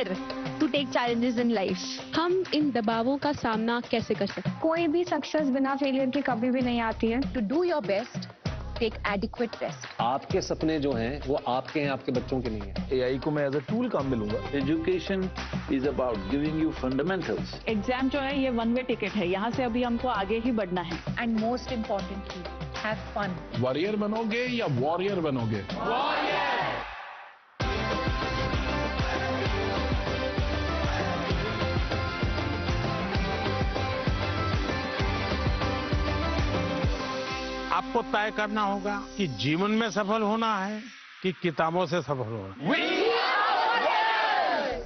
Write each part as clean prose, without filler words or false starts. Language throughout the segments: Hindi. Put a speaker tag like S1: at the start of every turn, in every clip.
S1: dare to take challenges in life.
S2: हम इन दबावों का सामना कैसे कर सकते हैं?
S3: कोई भी सक्सेस बिना फेलियर के कभी भी नहीं आती है.
S1: To do your best, take adequate rest.
S4: आपके सपने जो हैं वो आपके हैं, आपके बच्चों के नहीं हैं.
S5: AI को मैं एज अ टूल काम में लूंगा.
S6: Education is about giving you fundamentals.
S7: Exam जो है ये वन वे टिकट है, यहाँ से अभी हमको आगे ही बढ़ना है.
S1: And most importantly, have fun.
S5: Warrior बनोगे या वॉरियर बनोगे?
S8: आपको तय करना होगा कि जीवन में सफल होना है कि किताबों से सफल होना है.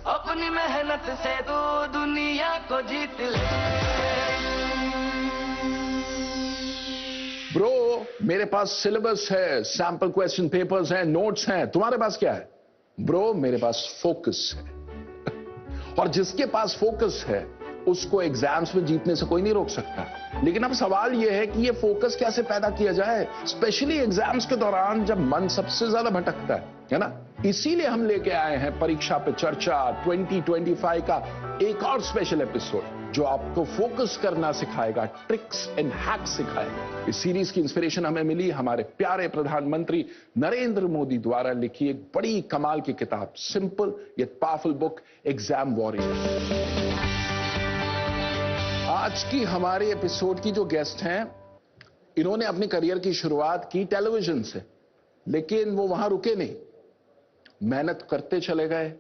S9: अपनी मेहनत से तू दुनिया को जीत ले.
S10: ब्रो, मेरे पास सिलेबस है, सैंपल क्वेश्चन पेपर्स हैं, नोट्स हैं. तुम्हारे पास क्या है? ब्रो, मेरे पास फोकस है. और जिसके पास फोकस है उसको एग्जाम्स में जीतने से कोई नहीं रोक सकता. लेकिन अब सवाल यह है कि ये फोकस कैसे पैदा किया जाए, स्पेशली एग्जाम्स के दौरान जब मन सबसे ज्यादा भटकता है ना. इसीलिए हम लेके आए हैं परीक्षा पे चर्चा 2025 का एक और स्पेशल एपिसोड जो आपको फोकस करना सिखाएगा, ट्रिक्स एंड हैक्स सिखाएगा. इस सीरीज की इंस्पिरेशन हमें मिली हमारे प्यारे प्रधानमंत्री नरेंद्र मोदी द्वारा लिखी एक बड़ी कमाल की किताब, simple yet powerful book, exam warrior. आज की हमारे एपिसोड की जो गेस्ट हैं, इन्होंने अपनी करियर की शुरुआत की टेलीविजन से, लेकिन वो वहां रुके नहीं, मेहनत करते चले गए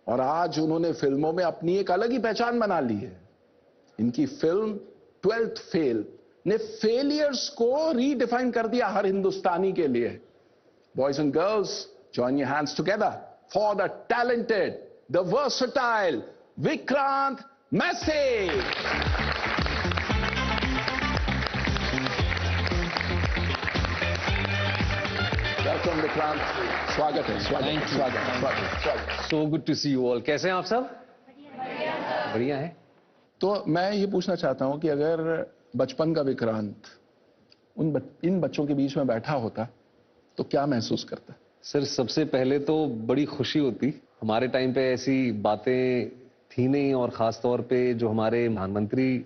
S10: और आज उन्होंने फिल्मों में अपनी एक अलग ही पहचान बना ली है. इनकी फिल्म 12th फेल ने फेलियर्स को रीडिफाइन कर दिया हर हिंदुस्तानी के लिए. Boys and girls, join your hands together for the talented, the versatile Vikrant Massey. Welcome Vikrant, स्वागत है. स्वागत.
S4: So good to see you all. कैसे हैं आप सब? बढ़िया है.
S10: तो मैं ये पूछना चाहता हूं कि अगर बचपन का विक्रांत इन बच्चों के बीच में बैठा होता तो क्या महसूस करता?
S4: सर, सबसे पहले तो बड़ी खुशी होती. हमारे टाइम पे ऐसी बातें थी नहीं, और खास तौर पे जो हमारे प्रधानमंत्री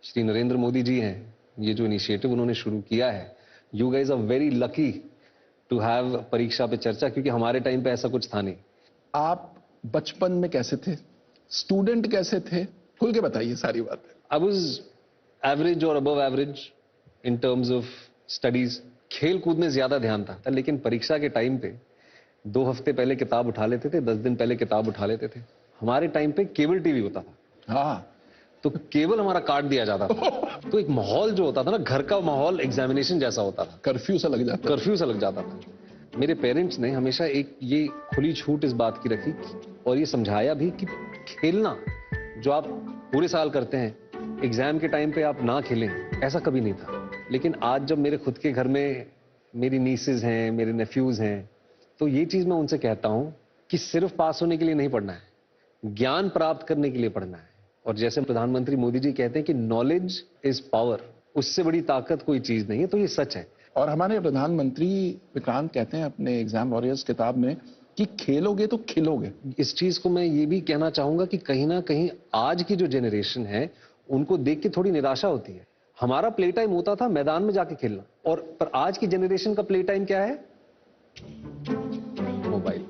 S4: श्री नरेंद्र मोदी जी हैं, ये जो इनिशिएटिव उन्होंने शुरू किया है, you guys are very lucky to have Pariksha Pe चर्चा, क्योंकि हमारे टाइम पे ऐसा कुछ था नहीं.
S10: आप बचपन में कैसे थे? स्टूडेंट कैसे थे? खुल के बताइए सारी बात.
S4: आई वाज एवरेज और above average in terms of studies. खेल कूद में ज्यादा ध्यान था, लेकिन परीक्षा के टाइम पे 2 हफ्ते पहले किताब उठा लेते थे, 10 दिन पहले किताब उठा लेते थे. हमारे टाइम पे केबल टीवी होता था.
S10: हाँ,
S4: तो केबल हमारा काट दिया जाता था. तो एक माहौल जो होता था ना, घर का माहौल एग्जामिनेशन जैसा होता था.
S10: कर्फ्यू सा लग जाता था. मेरे
S4: पेरेंट्स ने हमेशा एक ये खुली छूट इस बात की रखी और ये समझाया भी कि खेलना जो आप पूरे साल करते हैं, एग्जाम के टाइम पे आप ना खेलें, ऐसा कभी नहीं था. लेकिन आज जब मेरे खुद के घर में मेरी नीसेज हैं, मेरे नेफ्यूज हैं, तो ये चीज मैं उनसे कहता हूं कि सिर्फ पास होने के लिए नहीं पढ़ना है, ज्ञान प्राप्त करने के लिए पढ़ना है. और जैसे प्रधानमंत्री मोदी जी कहते हैं कि नॉलेज इज पावर, उससे बड़ी ताकत कोई चीज नहीं है. तो ये सच है.
S10: और हमारे प्रधानमंत्री विक्रांत कहते हैं अपने एग्जाम वॉरियर्स किताब में कि खेलोगे तो खिलोगे.
S4: इस चीज को मैं ये भी कहना चाहूंगा कि कहीं ना कहीं आज की जो जनरेशन है उनको देख के थोड़ी निराशा होती है. हमारा प्ले टाइम होता था मैदान में जाके खेलना, और पर आज की जनरेशन का प्ले टाइम क्या है? मोबाइल.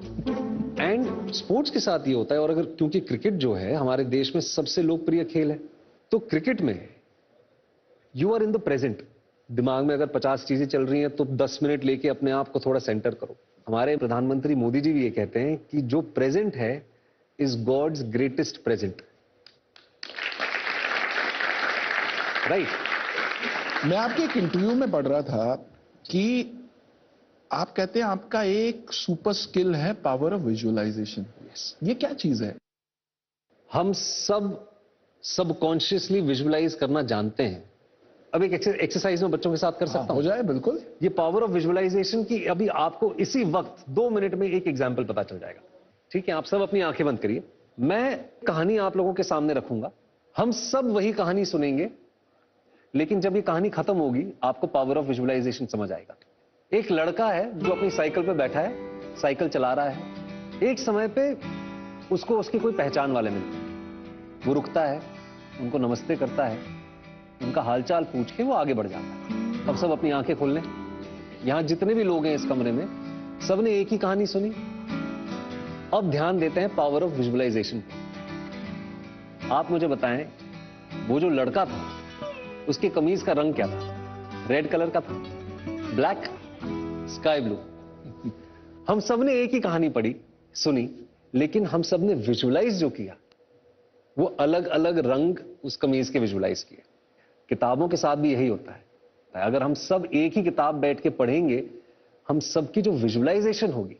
S4: एंड स्पोर्ट्स के साथ ये होता है. और अगर क्योंकि क्रिकेट जो है हमारे देश में सबसे लोकप्रिय खेल है, तो क्रिकेट में you are in the present. दिमाग में अगर 50 चीजें चल रही हैं तो 10 मिनट लेके अपने आप को थोड़ा सेंटर करो. हमारे प्रधानमंत्री मोदी जी भी ये कहते हैं कि जो प्रेजेंट है is God's greatest present. Right.
S10: मैं आपके एक इंटरव्यू में पढ़ रहा था कि आप कहते हैं आपका एक सुपर स्किल है पावर ऑफ विजुअलाइजेशन. ये क्या चीज है?
S4: हम सब सबकॉन्शियसली विजुअलाइज करना जानते हैं. अब एक एक्सरसाइज में बच्चों के साथ कर सकता हूं?
S10: हो जाए. बिल्कुल.
S4: ये पावर ऑफ विजुअलाइजेशन की अभी आपको इसी वक्त 2 मिनट में एक एग्जाम्पल पता चल जाएगा. ठीक है, आप सब अपनी आंखें बंद करिए. मैं कहानी आप लोगों के सामने रखूंगा, हम सब वही कहानी सुनेंगे, लेकिन जब ये कहानी खत्म होगी आपको पावर ऑफ विजुअलाइजेशन समझ आएगा. एक लड़का है जो अपनी साइकिल पे बैठा है, साइकिल चला रहा है. एक समय पे उसको उसकी कोई पहचान वाले मिलते हैं। वो रुकता है, उनको नमस्ते करता है, उनका हालचाल पूछ के वो आगे बढ़ जाता है। अब सब अपनी आंखें खोल लें। यहां जितने भी लोग हैं इस कमरे में, सबने एक ही कहानी सुनी। अब ध्यान देते हैं पावर ऑफ विजुअलाइजेशन पे। आप मुझे बताएं, वो जो लड़का था उसकी कमीज का रंग क्या था? रेड कलर का था, ब्लैक, स्काई ब्लू। हम सबने एक ही कहानी पढ़ी, सुनी, लेकिन हम सबने विजुअलाइज जो किया वो अलग अलग रंग उस कमीज के विजुअलाइज किए। किताबों के साथ भी यही होता है। अगर हम सब एक ही किताब बैठ के पढ़ेंगे, हम सबकी जो विजुअलाइजेशन होगी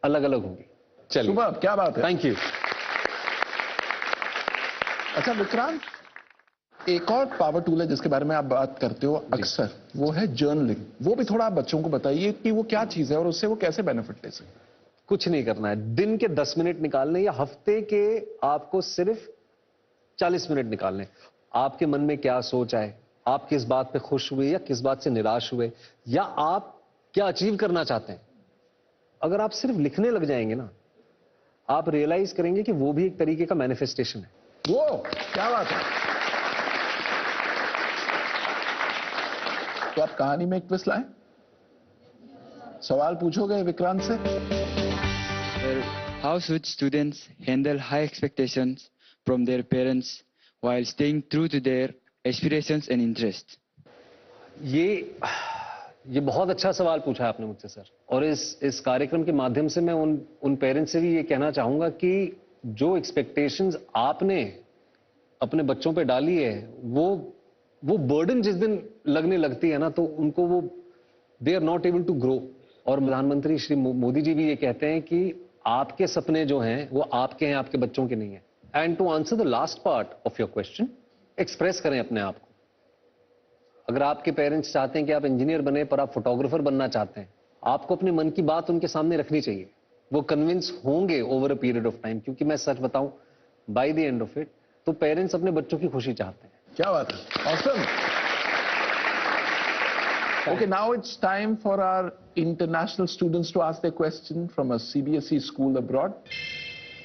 S4: अलग अलग होगी। चलिए,
S10: सुबह क्या बात है।
S4: Thank you.
S10: अच्छा विक्रांत, एक और पावर टूल है जिसके बारे में आप बात करते हो अक्सर, वो है जर्नलिंग। वो भी थोड़ा आप बच्चों को बताइए कि वो क्या चीज है और उससे वो कैसे बेनिफिट ले सकते हैं।
S4: कुछ नहीं करना है, दिन के 10 मिनट निकालने या हफ्ते के आपको सिर्फ 40 मिनट निकालने। आपके मन में क्या सोच आए, आप किस बात पे खुश हुए या किस बात से निराश हुए, या आप क्या अचीव करना चाहते हैं, अगर आप सिर्फ लिखने लग जाएंगे ना, आप रियलाइज करेंगे कि वो भी एक तरीके का मैनिफेस्टेशन है।
S10: वो क्या बात है। तो आप कहानी में एक ट्विस्ट लाएं, सवाल पूछोगे विक्रांत से।
S11: How should students handle high expectations from their parents while staying true to their aspirations and interests?
S4: ये बहुत अच्छा सवाल पूछा है आपने मुझसे सर। और इस कार्यक्रम के माध्यम से मैं उन पेरेंट्स से भी ये कहना चाहूंगा कि जो एक्सपेक्टेशंस आपने अपने बच्चों पे डाली है, वो बर्डन जिस दिन लगने लगती है ना, तो उनको वो they are not able to grow. और प्रधानमंत्री श्री मोदी जी भी ये कहते हैं कि आपके सपने जो हैं वो आपके हैं, आपके बच्चों के नहीं है। And to answer the last part of your question, express करें अपने आप को। अगर आपके पेरेंट्स चाहते हैं कि आप इंजीनियर बने पर आप फोटोग्राफर बनना चाहते हैं, आपको अपने मन की बात उनके सामने रखनी चाहिए। वो कन्विंस होंगे over a period of time, क्योंकि मैं सच बताऊं, by the end of it तो पेरेंट्स अपने बच्चों की खुशी चाहते हैं।
S10: क्या बात है, awesome. Okay, now it's time for our international students to ask their question from a CBSE school abroad.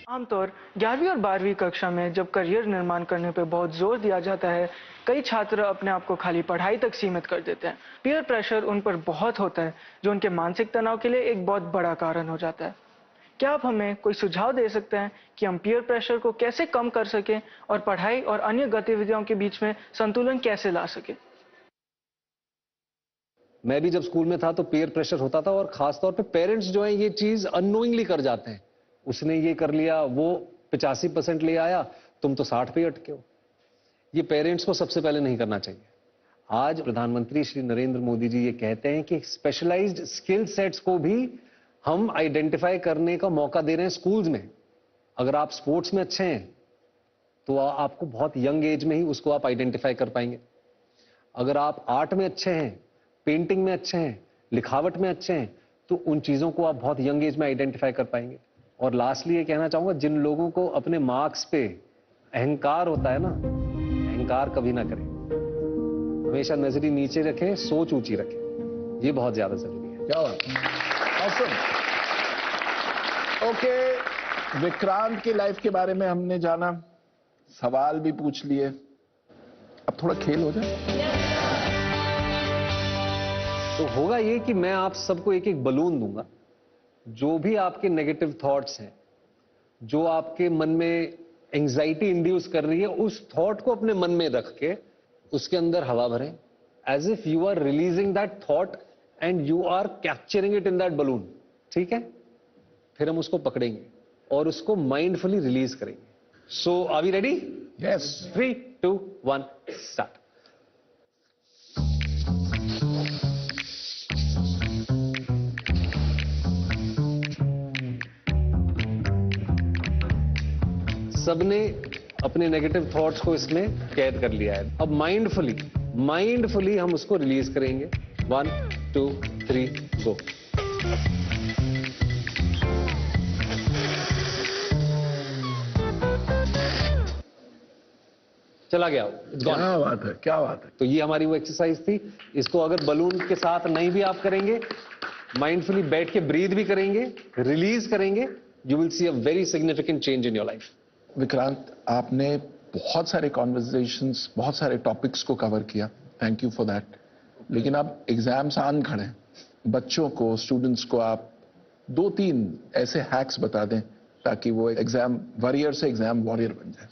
S12: आमतौर 11वीं और 12वीं कक्षा में जब करियर निर्माण करने पर बहुत जोर दिया जाता है, कई छात्र अपने आप को खाली पढ़ाई तक सीमित कर देते हैं। पीयर प्रेशर उन पर बहुत होता है, जो उनके मानसिक तनाव के लिए एक बहुत बड़ा कारण हो जाता है। क्या आप हमें कोई सुझाव दे सकते हैं कि हम पीयर प्रेशर को कैसे कम कर सकें और पढ़ाई और अन्य गतिविधियों के बीच में संतुलन कैसे ला सकें?
S4: मैं भी जब स्कूल में था तो पीयर प्रेशर होता था, और खासतौर पे पेरेंट्स जो है ये चीज अननोइंगली कर जाते हैं। उसने ये कर लिया, वो 85% ले आया, तुम तो 60 पे अटके हो। ये पेरेंट्स को सबसे पहले नहीं करना चाहिए। आज प्रधानमंत्री श्री नरेंद्र मोदी जी ये कहते हैं कि स्पेशलाइज्ड स्किल सेट्स को भी हम आइडेंटिफाई करने का मौका दे रहे हैं स्कूल्स में। अगर आप स्पोर्ट्स में अच्छे हैं तो आपको बहुत यंग एज में ही उसको आप आइडेंटिफाई कर पाएंगे। अगर आप आर्ट में अच्छे हैं, पेंटिंग में अच्छे हैं, लिखावट में अच्छे हैं, तो उन चीजों को आप बहुत यंग एज में आइडेंटिफाई कर पाएंगे। और लास्टली ये कहना चाहूंगा, जिन लोगों को अपने मार्क्स पे अहंकार होता है ना, अहंकार कभी ना करें। हमेशा नजरी नीचे रखें, सोच ऊंची रखें। ये बहुत ज्यादा जरूरी है।
S10: क्या बात, ऑसम। ओके, विक्रांत की लाइफ के बारे में हमने जाना, सवाल भी पूछ लिए, अब थोड़ा खेल हो जाए।
S4: तो होगा ये कि मैं आप सबको एक एक बलून दूंगा। जो भी आपके नेगेटिव थॉट्स हैं, जो आपके मन में एंजाइटी इंड्यूस कर रही है, उस थॉट को अपने मन में रख के उसके अंदर हवा भरें, as if you are releasing that thought and you are capturing it in that balloon. ठीक है? फिर हम उसको पकड़ेंगे और उसको माइंडफुली रिलीज करेंगे। So are we ready?
S10: Yes.
S4: 3, 2, 1 start. सबने अपने नेगेटिव थॉट्स को इसमें कैद कर लिया है। अब माइंडफुली हम उसको रिलीज करेंगे। 1, 2, 3 गो। चला गया, इट्स गॉन।
S10: क्या बात है, क्या बात है।
S4: तो ये हमारी वो एक्सरसाइज थी। इसको अगर बलून के साथ नहीं भी आप करेंगे, माइंडफुली बैठ के ब्रीथ भी करेंगे, रिलीज करेंगे, you will see a very significant change in your life.
S10: Vikrant, आपने बहुत सारे कॉन्वर्जेशंस, बहुत सारे टॉपिक्स को कवर किया, थैंक यू फॉर दैट। लेकिन अब एग्जाम्स आन खड़े हैं, बच्चों को, स्टूडेंट्स को आप 2-3 ऐसे हैक्स बता दें ताकि वो एग्जाम वॉरियर से एग्जाम वॉरियर बन जाए।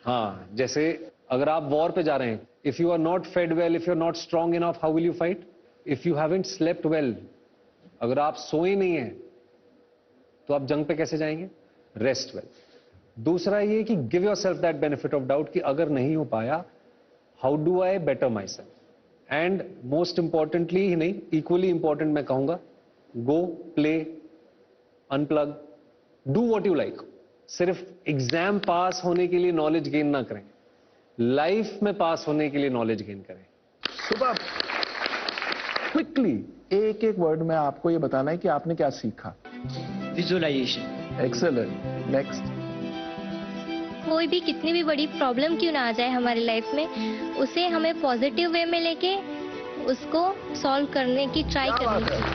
S4: हाँ, जैसे अगर आप वॉर पे जा रहे हैं, if you are not fed well, if you are not strong enough, how will you fight? If you haven't slept well, अगर आप सोए नहीं हैं तो आप जंग पे कैसे जाएंगे? Rest well. दूसरा ये कि give yourself that benefit of doubt कि अगर नहीं हो पाया, how do I better myself? And most importantly ही नहीं, इक्वली इंपॉर्टेंट मैं कहूंगा, go play, unplug, do what you like. सिर्फ एग्जाम पास होने के लिए नॉलेज गेन ना करें, लाइफ में पास होने के लिए नॉलेज गेन करें।
S10: सुबह क्विकली एक एक वर्ड में आपको ये बताना है कि आपने क्या सीखा।
S11: विजुअलाइजेशन।
S10: एक्सेलेंट। नेक्स्ट।
S13: कोई भी कितनी भी बड़ी प्रॉब्लम क्यों ना आ जाए हमारी लाइफ में, उसे हमें पॉजिटिव वे में लेके उसको सॉल्व करने की ट्राई करनी चाहिए।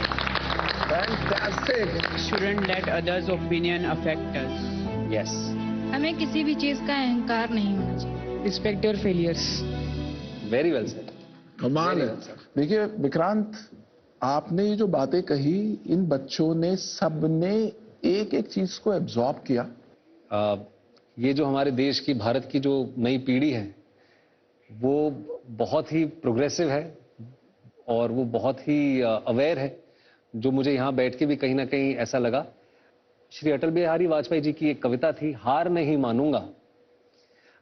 S10: Fantastic.
S14: Shouldn't let others' opinion affect us.
S4: Yes.
S2: हमें किसी भी चीज का अहंकार नहीं होना चाहिए।
S14: Respect your failures.
S4: Very well said.
S10: कमाल है। देखिए विक्रांत, आपने ये जो बातें कही, इन बच्चों ने सबने एक एक चीज को एब्जॉर्ब किया।
S4: ये जो हमारे देश की, भारत की जो नई पीढ़ी है, वो बहुत ही प्रोग्रेसिव है और वो बहुत ही अवेयर है, जो मुझे यहाँ बैठ के भी कहीं ना कहीं ऐसा लगा। श्री अटल बिहारी वाजपेयी जी की एक कविता थी, हार नहीं मानूंगा,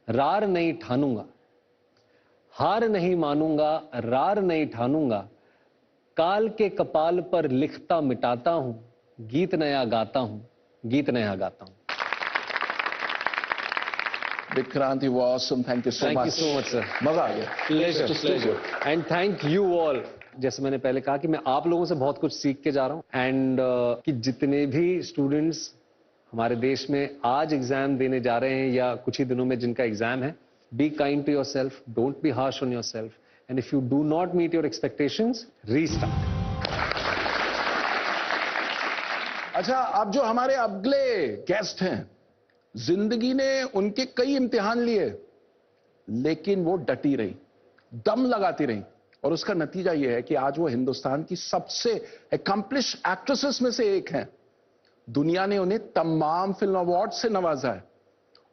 S4: रार नहीं ठानूंगा, हार नहीं मानूंगा, रार नहीं ठानूंगा, काल के कपाल पर लिखता मिटाता हूं, गीत नया गाता हूं, गीत नया गाता हूं।
S10: Vikrant, you were awesome. Thank you so much.
S4: Thank you so much, sir.
S10: मजा आ गया।
S4: Pleasure, pleasure. And thank you all. जैसे मैंने पहले कहा कि मैं आप लोगों से बहुत कुछ सीख के जा रहा हूं, एंड कि जितने भी स्टूडेंट्स हमारे देश में आज एग्जाम देने जा रहे हैं या कुछ ही दिनों में जिनका एग्जाम है, be kind to yourself, don't be harsh on yourself, and if you do not meet your expectations, restart.
S10: अच्छा, अब जो हमारे अगले गेस्ट हैं, जिंदगी ने उनके कई इम्तिहान लिए, लेकिन वो डटी रही, दम लगाती रही, और उसका नतीजा यह है कि आज वो हिंदुस्तान की सबसे एकम्प्लिश एक्ट्रेसेस में से एक हैं। दुनिया ने उन्हें तमाम फिल्म अवार्ड से नवाजा है,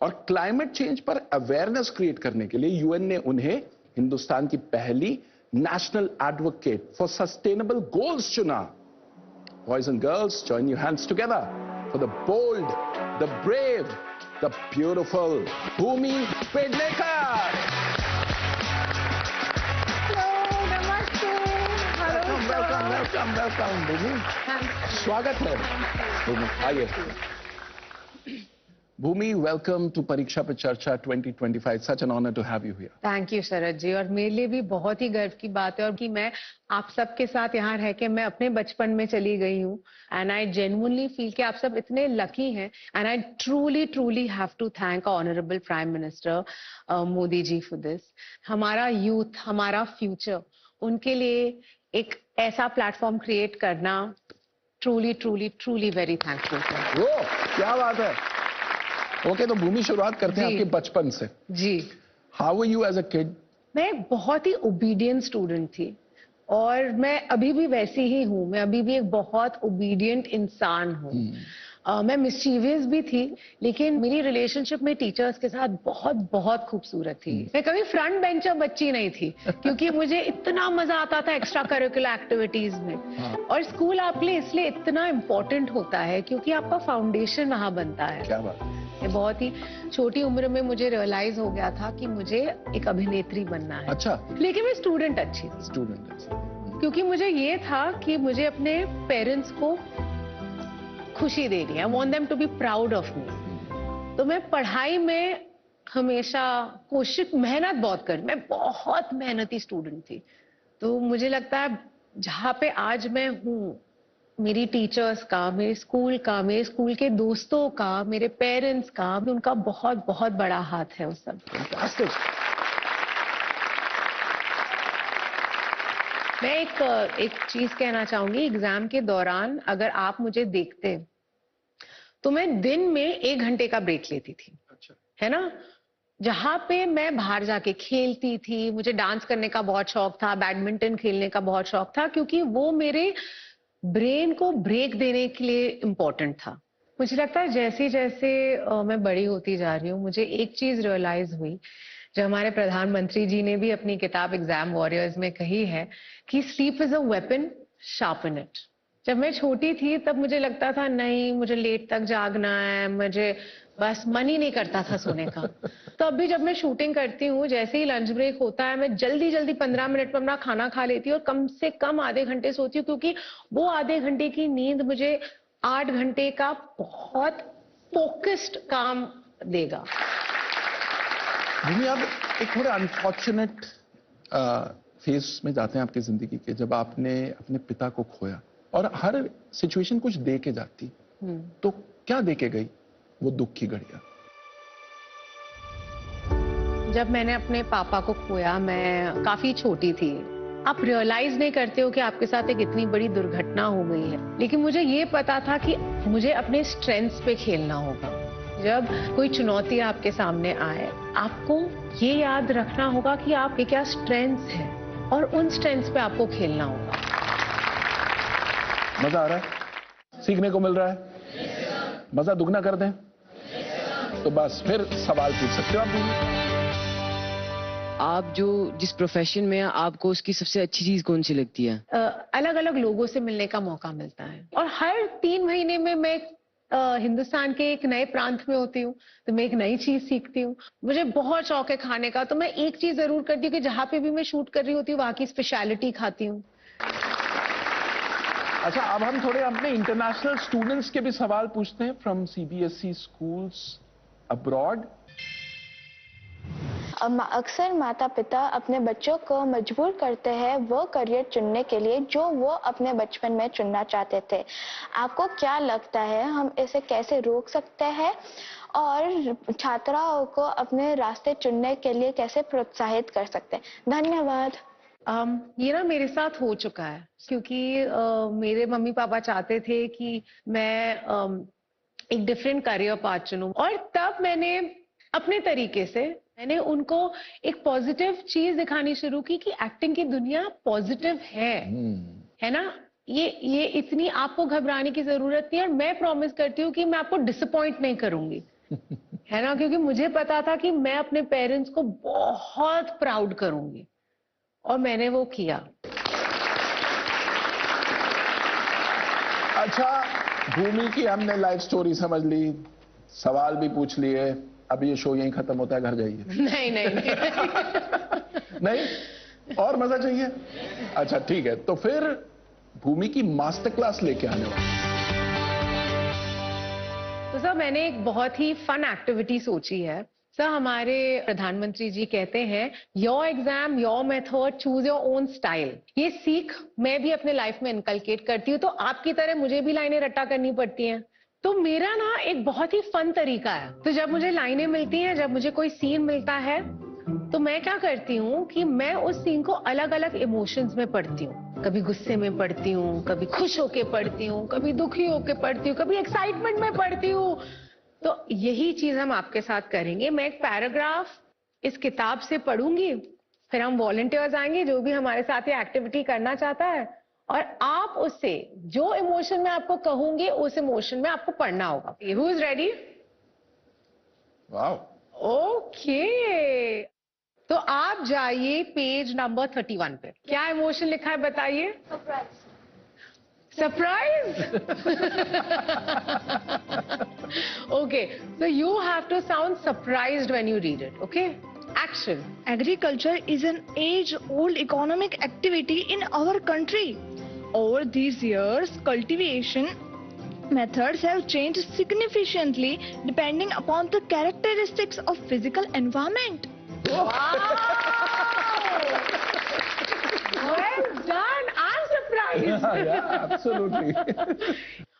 S10: और क्लाइमेट चेंज पर अवेयरनेस क्रिएट करने के लिए यूएन ने उन्हें हिंदुस्तान की पहली national advocate for sustainable goals चुना। Boys and girls, join your hands together for the bold, the brave, the beautiful Bhumi Pednekar. Welcome Bhumi, स्वागत है। भूमि आइए। भूमि, वेलकम टू परीक्षा Pe Charcha 2025। Such an honour to have you here.
S15: Thank you Sharad ji, और मेरे लिए भी बहुत ही गर्व की बात है और कि मैं आप सबके साथ यहाँ रह के मैं अपने बचपन में चली गई हूँ, एंड आई जेन्युइनली फील कि आप सब इतने लकी हैं, and I truly have to thank honourable prime minister Modi ji for this. हमारा यूथ, हमारा फ्यूचर, उनके लिए एक ऐसा प्लेटफॉर्म क्रिएट करना, ट्रूली वेरी थैंकफुल।
S10: वो क्या बात है। ओके, तो भूमि, शुरुआत करते हैं आपके बचपन से।
S15: जी।
S10: How were you as a kid?
S15: मैं एक बहुत ही ओबीडियंट स्टूडेंट थी, और मैं अभी भी वैसी ही हूँ। मैं अभी भी एक बहुत ओबीडियंट इंसान हूँ। मैं मिस्चीवियस भी थी, लेकिन मेरी रिलेशनशिप में टीचर्स के साथ बहुत खूबसूरत थी। मैं कभी फ्रंट बेंचर बच्ची नहीं थी, क्योंकि मुझे इतना मजा आता था एक्स्ट्रा करिकुलर एक्टिविटीज में। और स्कूल आपके लिए इसलिए इतना इम्पोर्टेंट होता है क्योंकि आपका फाउंडेशन वहां बनता है।
S10: क्या बात।
S15: ये बहुत ही छोटी उम्र में मुझे रियलाइज हो गया था कि मुझे एक अभिनेत्री बनना है।
S10: अच्छा।
S15: लेकिन मैं स्टूडेंट अच्छी थी।
S10: स्टूडेंट।
S15: क्योंकि मुझे ये था कि मुझे अपने पेरेंट्स को खुशी देनी है। I want them to be proud of me. तो मैं पढ़ाई में हमेशा कोशिश, मेहनत बहुत कर, मैं बहुत मेहनती स्टूडेंट थी। तो मुझे लगता है जहाँ पे आज मैं हूँ, मेरी टीचर्स का, मेरे स्कूल का, मेरे स्कूल के दोस्तों का, मेरे पेरेंट्स का, उनका बहुत बड़ा हाथ है उस सब। मैं एक चीज कहना चाहूंगी, एग्जाम के दौरान अगर आप मुझे देखते तो मैं दिन में 1 घंटे का ब्रेक लेती थी।
S10: अच्छा।
S15: है ना, जहां पे मैं बाहर जाके खेलती थी। मुझे डांस करने का बहुत शौक था, बैडमिंटन खेलने का बहुत शौक था, क्योंकि वो मेरे ब्रेन को ब्रेक देने के लिए इम्पोर्टेंट था। मुझे लगता है जैसे जैसे मैं बड़ी होती जा रही हूँ, मुझे एक चीज रियलाइज हुई, जो हमारे प्रधानमंत्री जी ने भी अपनी किताब एग्जाम वॉरियर्स में कही है कि sleep is a weapon, sharpen it. जब मैं छोटी थी तब मुझे लगता था नहीं, मुझे लेट तक जागना है, मुझे बस मन ही नहीं करता था सोने का। तो अभी जब मैं शूटिंग करती हूँ, जैसे ही लंच ब्रेक होता है, मैं जल्दी जल्दी 15 मिनट में अपना खाना खा लेती हूँ और कम से कम आधे घंटे सोती हूँ, क्योंकि वो आधे घंटे की नींद मुझे 8 घंटे का बहुत फोकस्ड काम देगा।
S10: भूमि, आप एक थोड़े अनफॉर्चुनेट फेज में जाते हैं आपकी जिंदगी के, जब आपने अपने पिता को खोया, और हर सिचुएशन कुछ दे के जाती, तो क्या दे के गई वो दुख की घड़ियां?
S15: जब मैंने अपने पापा को खोया, मैं काफी छोटी थी। आप रियलाइज नहीं करते हो कि आपके साथ एक इतनी बड़ी दुर्घटना हो गई है, लेकिन मुझे ये पता था कि मुझे अपने स्ट्रेंथ्स पे खेलना होगा। जब कोई चुनौती आपके सामने आए, आपको ये याद रखना होगा कि आपके क्या स्ट्रेंथ्स हैं और उन स्ट्रेंथ्स पे आपको खेलना होगा।
S10: मजा आ रहा है? सीखने को मिल रहा है? मजा दुगना कर दें? तो बस फिर सवाल पूछ सकते हो आप।
S14: आप जो जिस प्रोफेशन में हैं, आपको उसकी सबसे अच्छी चीज कौन सी लगती है?
S15: अलग अलग लोगों से मिलने का मौका मिलता है, और हर 3 महीने में मैं हिंदुस्तान के एक नए प्रांत में होती हूँ, तो मैं एक नई चीज सीखती हूँ। मुझे बहुत शौक है खाने का, तो मैं एक चीज जरूर करती हूँ कि जहाँ पे भी मैं शूट कर रही होती हूँ, वहाँ की स्पेशलिटी खाती हूँ।
S10: अच्छा, अब हम थोड़े अपने इंटरनेशनल स्टूडेंट्स के भी सवाल पूछते हैं फ्रॉम सीबीएसई स्कूल्स अब्रॉड।
S16: अक्सर माता पिता अपने बच्चों को मजबूर करते हैं वो करियर चुनने के लिए जो वो अपने बचपन में चुनना चाहते थे। आपको क्या लगता है, हम इसे कैसे रोक सकते हैं और छात्राओं को अपने रास्ते चुनने के लिए कैसे प्रोत्साहित कर सकते हैं? धन्यवाद।
S15: ये ना मेरे साथ हो चुका है, क्योंकि मेरे मम्मी पापा चाहते थे कि मैं एक डिफरेंट करियर पाथ चुनूं, और तब मैंने अपने तरीके से मैंने उनको एक पॉजिटिव चीज दिखानी शुरू की कि एक्टिंग की दुनिया पॉजिटिव है ना। ये इतनी आपको घबराने की जरूरत नहीं है, और मैं प्रॉमिस करती हूँ कि मैं आपको डिसअपॉइंट नहीं करूंगी, है ना, क्योंकि मुझे पता था कि मैं अपने पेरेंट्स को बहुत प्राउड करूंगी, और मैंने वो किया।
S10: अच्छा भूमि की हमने लाइफ स्टोरी समझ ली, सवाल भी पूछ लिए, अब ये शो यहीं खत्म होता है, घर जाइए।
S15: नहीं नहीं
S10: नहीं, और मजा चाहिए? अच्छा ठीक है, तो फिर भूमि की मास्टर क्लास लेके आने वाले।
S15: तो सर मैंने एक बहुत ही फन एक्टिविटी सोची है। सर हमारे प्रधानमंत्री जी कहते हैं your exam your method choose your own style. ये सीख मैं भी अपने लाइफ में इनकलकेट करती हूँ, तो आपकी तरह मुझे भी लाइनें रट्टा करनी पड़ती हैं। तो मेरा ना एक बहुत ही फन तरीका है, तो जब मुझे लाइनें मिलती हैं, जब मुझे कोई सीन मिलता है, तो मैं क्या करती हूँ कि मैं उस सीन को अलग अलग इमोशंस में पढ़ती हूँ। कभी गुस्से में पढ़ती हूँ, कभी खुश होके पढ़ती हूँ, कभी दुखी होके पढ़ती हूँ, कभी एक्साइटमेंट में पढ़ती हूँ। तो यही चीज हम आपके साथ करेंगे। मैं एक पैराग्राफ इस किताब से पढ़ूंगी, फिर हम वॉलंटियर्स आएंगे जो भी हमारे साथ ये एक्टिविटी करना चाहता है, और आप उससे जो इमोशन में आपको कहूंगे उस इमोशन में आपको पढ़ना होगा। Who is ready?
S10: Wow,
S15: okay, तो आप जाइए पेज नंबर 31 पे। क्या इमोशन लिखा है बताइए? Surprise. Okay, so you have to sound surprised when you read it. Okay? Action.
S17: Agriculture is an age-old economic activity in our country. Over these years, cultivation methods have changed significantly depending upon the characteristics of physical environment.
S15: Wow! Well done. I'm surprised.
S10: Yeah, absolutely.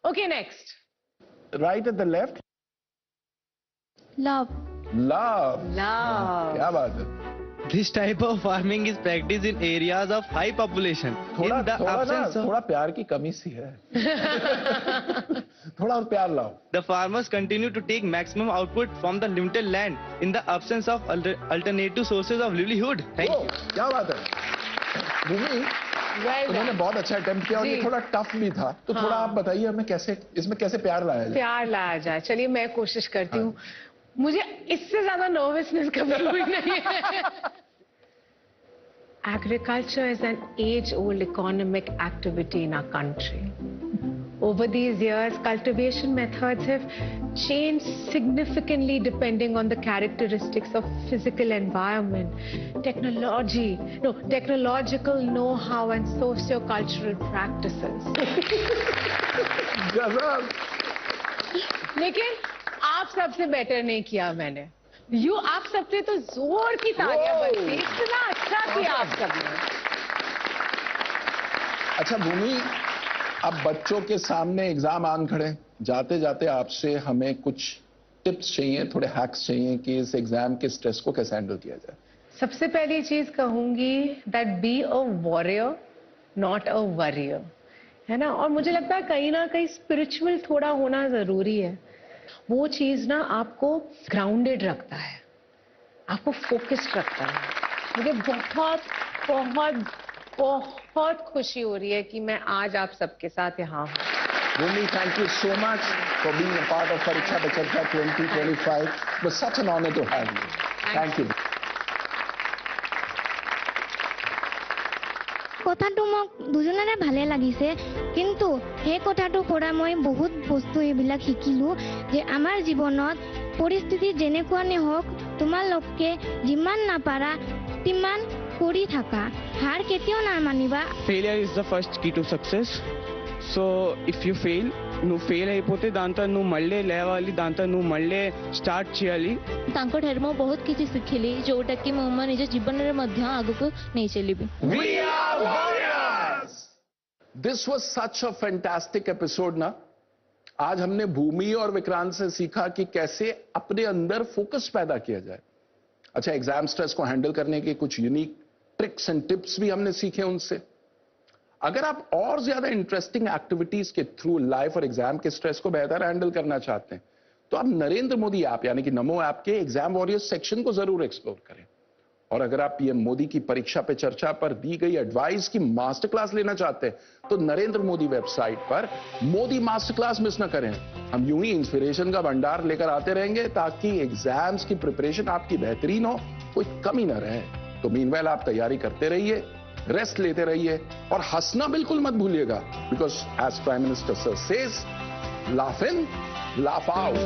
S15: Okay, next.
S10: Right at the left.
S17: Love.
S10: Love.
S15: Love.
S10: क्या बात है?
S18: This type of farming is practiced in areas of high population.
S10: थोड़ा प्यार की कमी सी है. थोड़ा और प्यार लाओ.
S18: The farmers continue to take maximum output from the limited land in the absence of alternative sources of livelihood. Thank you.
S10: क्या बात है? भूमि, तुमने बहुत अच्छा अटेम्प्ट किया और ये थोड़ा टफ भी था. तो थोड़ा आप बताइए हमें कैसे इसमें कैसे प्यार लाया जाए.
S15: प्यार लाया जाए. चलिए मैं कोशिश करती हूँ. मुझे इससे ज्यादा नर्वसनेस कभी हुई नहीं है. Agriculture is an age-old economic activity in our country. Over these years, cultivation methods have changed significantly depending on the characteristics of physical environment, technological know-how and socio-cultural practices. लेकिन आप सबसे बेटर नहीं किया मैंने. आप सबसे तो जोर की तालियां बजती. इतना अच्छा किया आप सबने.
S10: अच्छा भूमि, अब बच्चों के सामने एग्जाम आन खड़े. जाते जाते आपसे हमें कुछ टिप्स चाहिए, थोड़े हैक्स चाहिए कि इस एग्जाम के स्ट्रेस को कैसे हैंडल किया जाए.
S15: सबसे पहली चीज कहूंगी that be a warrior not a worrier, है ना. और मुझे लगता है कहीं ना कहीं स्पिरिचुअल थोड़ा होना जरूरी है. वो चीज ना आपको ग्राउंडेड रखता है, आपको फोकस्ड रखता है. मुझे बहुत बहुत बहुत खुशी हो रही है कि मैं आज आप सबके साथ यहाँ हूँ.
S10: Bhumi, thank you so much for being a part of Pariksha Pe Charcha 2025. It was such an honor to have you. Thank you.
S13: কথাটো মোক দুজনৰে ভালে লাগিছে, কিন্তু সেই কথাটোৰ পৰা মই বহুত বস্তু এইবিলাক শিকিলো যে আমাৰ জীৱনত পৰিস্থিতি যেনেকুৱা নহওক তোমালোকে যিমান নাপাৰা তিমান কৰি থাকা. হাৰ কেতিয়াও নামানিবা.
S11: Failure is the first key to success. So if you fail, నువ్వు ఫెయిల్ అయిపోతే దాంతో నువ్వు మళ్ళీ లేవాలి, దాంతో నువ్వు మళ్ళీ స్టార్ట్ చేయాలి.
S2: ତାଙ୍କଠାରୁ ମୁଁ ବହୁତ କିଛି ଶିଖିଲି ଯୋଉଟାକି ମୁଁ ମୋ ନିଜ ଜୀବନରେ ମଧ୍ୟ ଆଗକୁ ନେଇ ଚାଲିବି.
S10: We are warriors. This was such a fantastic episode ना. आज हमने भूमि और विक्रांत से सीखा कि कैसे अपने अंदर फोकस पैदा किया जाए. अच्छा, एग्जाम स्ट्रेस को हैंडल करने के कुछ यूनिक ट्रिक्स एंड टिप्स भी हमने सीखे उनसे. अगर आप और ज्यादा इंटरेस्टिंग एक्टिविटीज के थ्रू लाइफ और एग्जाम के स्ट्रेस को बेहतर हैंडल करना चाहते हैं तो आप नरेंद्र मोदी ऐप यानी कि नमो ऐप के एग्जाम वॉरियर्स सेक्शन को जरूर एक्सप्लोर करें. और अगर आप पीएम मोदी की परीक्षा पे चर्चा पर दी गई एडवाइस की मास्टर क्लास लेना चाहते हैं तो नरेंद्र मोदी वेबसाइट पर मोदी मास्टर क्लास मिस ना करें. हम यूं ही इंस्पिरेशन का भंडार लेकर आते रहेंगे ताकि एग्जाम्स की प्रिपरेशन आपकी बेहतरीन हो, कोई कमी ना रहे. तो मीनवाइल आप तैयारी करते रहिए, रेस्ट लेते रहिए और हंसना बिल्कुल मत भूलिएगा. Because as prime minister sir says, laugh in, laugh out.